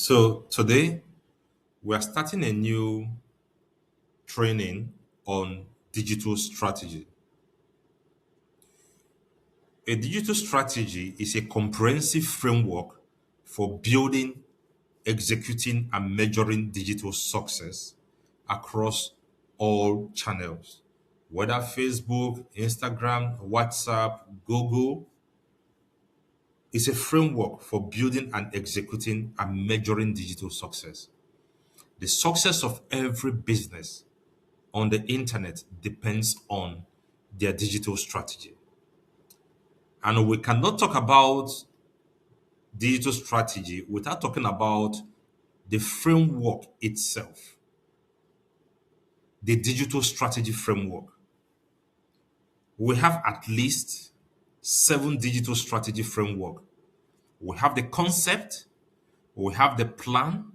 So today we are starting a new training on digital strategy. A digital strategy is a comprehensive framework for building, executing, and measuring digital success across all channels, whether Facebook, Instagram, WhatsApp, Google. Is a framework for building and executing and measuring digital success. The success of every business on the internet depends on their digital strategy. And we cannot talk about digital strategy without talking about the framework itself, the digital strategy framework. We have at least 7 digital strategy framework. We have the concept, we have the plan,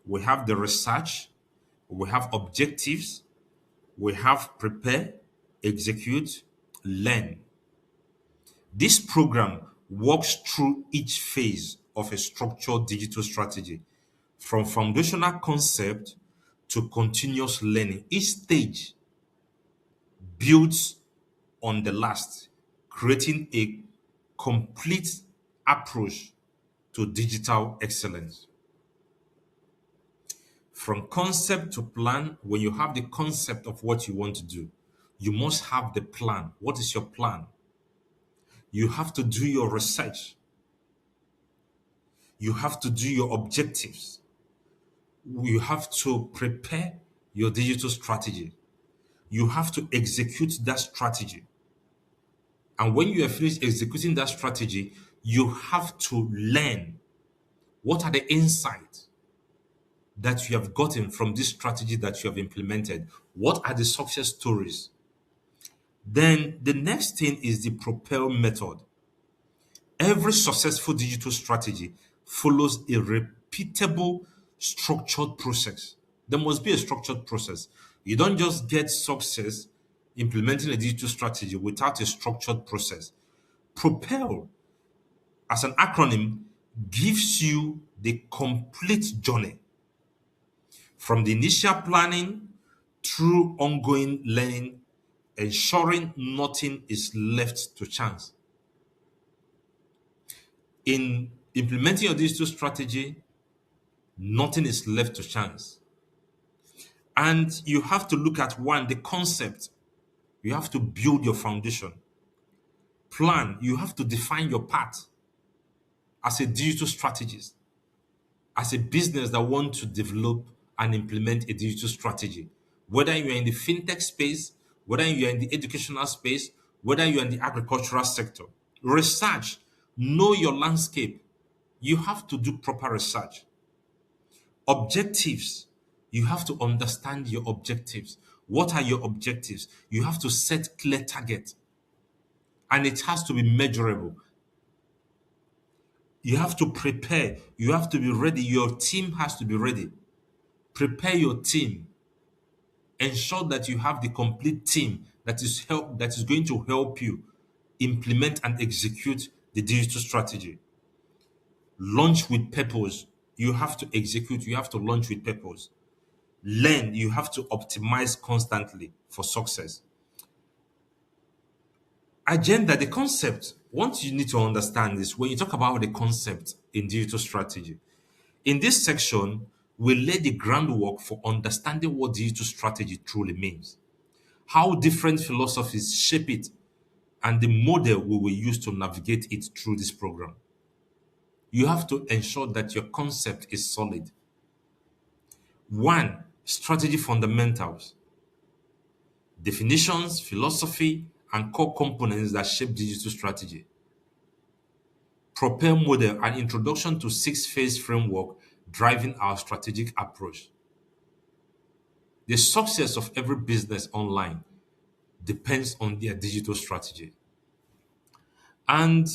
we have the research, we have objectives, we have prepare, execute, learn. This program walks through each phase of a structured digital strategy, from foundational concept to continuous learning. Each stage builds on the last, creating a complete approach to digital excellence. From concept to plan, when you have the concept of what you want to do, you must have the plan. What is your plan? You have to do your research. You have to do your objectives. You have to prepare your digital strategy. You have to execute that strategy. And when you are finished executing that strategy, you have to learn what are the insights that you have gotten from this strategy that you have implemented. What are the success stories? Then the next thing is the PROPEL method. Every successful digital strategy follows a repeatable, structured process. There must be a structured process. You don't just get success implementing a digital strategy without a structured process. PROPEL, as an acronym, gives you the complete journey from the initial planning through ongoing learning, ensuring nothing is left to chance. In implementing your digital strategy, nothing is left to chance. And you have to look at one, the concept. You have to build your foundation. Plan, you have to define your path as a digital strategist, as a business that wants to develop and implement a digital strategy. Whether you're in the fintech space, whether you're in the educational space, whether you're in the agricultural sector. Research, know your landscape. You have to do proper research. Objectives, you have to understand your objectives. What are your objectives? You have to set clear targets, and it has to be measurable. You have to prepare. You have to be ready. Your team has to be ready. Prepare your team. Ensure that you have the complete team that is going to help you implement and execute the digital strategy. Launch with purpose. You have to execute. You have to launch with purpose. Learn. You have to optimize constantly for success. Agenda, the concept. What you need to understand is when you talk about the concept in digital strategy. In this section, we lay the groundwork for understanding what digital strategy truly means, how different philosophies shape it, and the model we will use to navigate it through this program. You have to ensure that your concept is solid. One, strategy fundamentals, definitions, philosophy, and core components that shape digital strategy. PROPEL model, an introduction to six-phase framework driving our strategic approach. The success of every business online depends on their digital strategy. And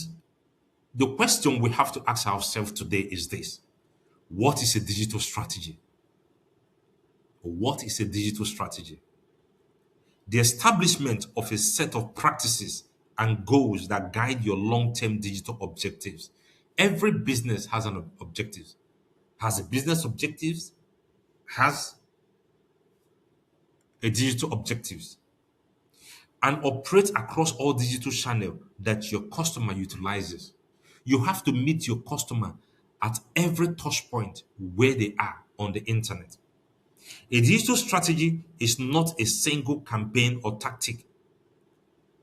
the question we have to ask ourselves today is this: what is a digital strategy? What is a digital strategy? The establishment of a set of practices and goals that guide your long-term digital objectives. Every business has an objective, has a business objectives, has a digital objectives, and operate across all digital channel that your customer utilizes. You have to meet your customer at every touch point where they are on the internet. A digital strategy is not a single campaign or tactic.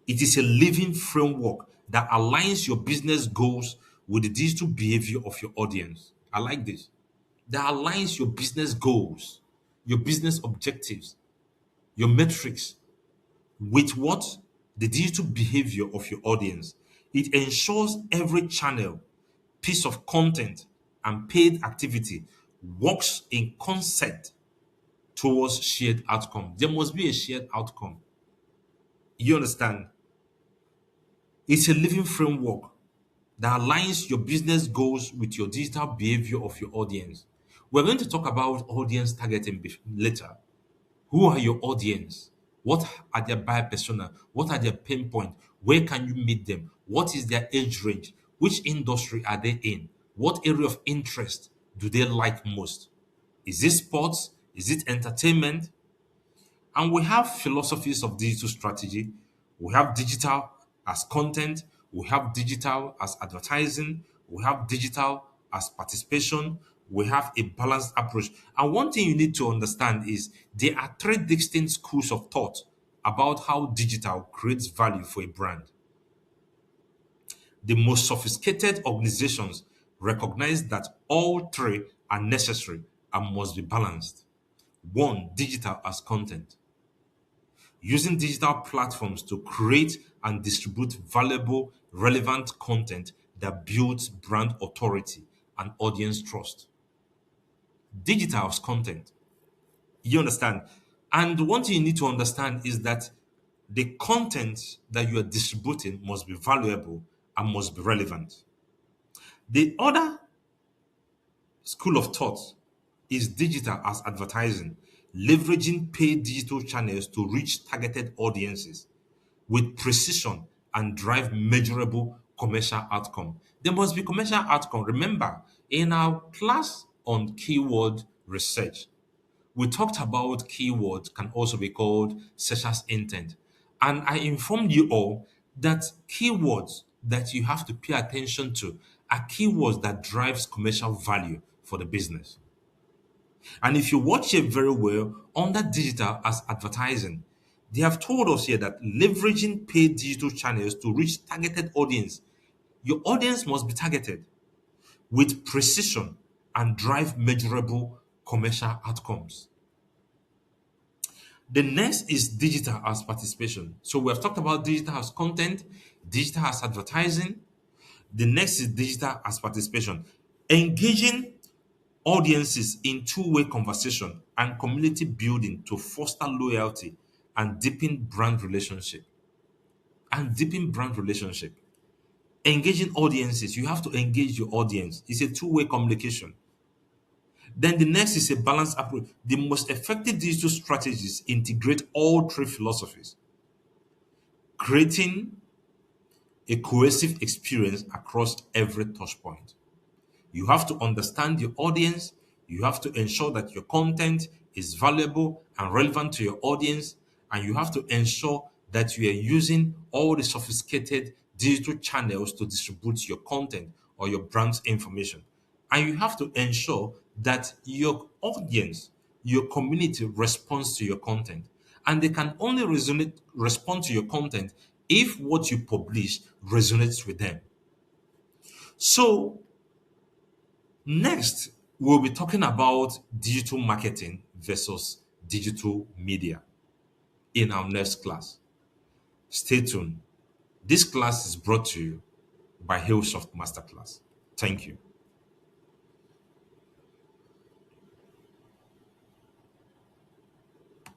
It is a living framework that aligns your business goals with the digital behavior of your audience. I like this. That aligns your business goals, your business objectives, your metrics with what? The digital behavior of your audience. It ensures every channel, piece of content, and paid activity works in concert towards shared outcome. There must be a shared outcome. You understand? It's a living framework that aligns your business goals with your digital behavior of your audience. We're going to talk about audience targeting later. Who are your audience? What are their buyer persona? What are their pain points? Where can you meet them? What is their age range? Which industry are they in? What area of interest do they like most? Is it sports? Is it entertainment? And we have philosophies of digital strategy. We have digital as content, we have digital as advertising, we have digital as participation, we have a balanced approach. And one thing you need to understand is there are three distinct schools of thought about how digital creates value for a brand. The most sophisticated organizations recognize that all three are necessary and must be balanced. One, digital as content, using digital platforms to create and distribute valuable, relevant content that builds brand authority and audience trust. Digital as content. You understand? And one thing you need to understand is that the content that you are distributing must be valuable and must be relevant. The other school of thought is digital as advertising, leveraging paid digital channels to reach targeted audiences with precision and drive measurable commercial outcome. There must be commercial outcome. Remember, in our class on keyword research, we talked about keywords can also be called searcher's intent. And I informed you all that keywords that you have to pay attention to are keywords that drives commercial value for the business. And if you watch it very well, under digital as advertising, they have told us here that leveraging paid digital channels to reach targeted audience. Your audience must be targeted with precision and drive measurable commercial outcomes. The next is digital as participation. So we have talked about digital as content, digital as advertising. The next is digital as participation. Engaging audiences in two-way conversation and community building to foster loyalty and deepen brand relationship. Engaging audiences, you have to engage your audience. It's a two-way communication. Then the next is a balanced approach. The most effective digital strategies integrate all three philosophies, creating a cohesive experience across every touch point. You have to understand your audience. You have to ensure that your content is valuable and relevant to your audience. And you have to ensure that you are using all the sophisticated digital channels to distribute your content or your brand's information. And you have to ensure that your audience, your community responds to your content. And they can only respond to your content if what you publish resonates with them. So next, we'll be talking about digital marketing versus digital media in our next class. Stay tuned. This class is brought to you by Hillsoft Masterclass. Thank you.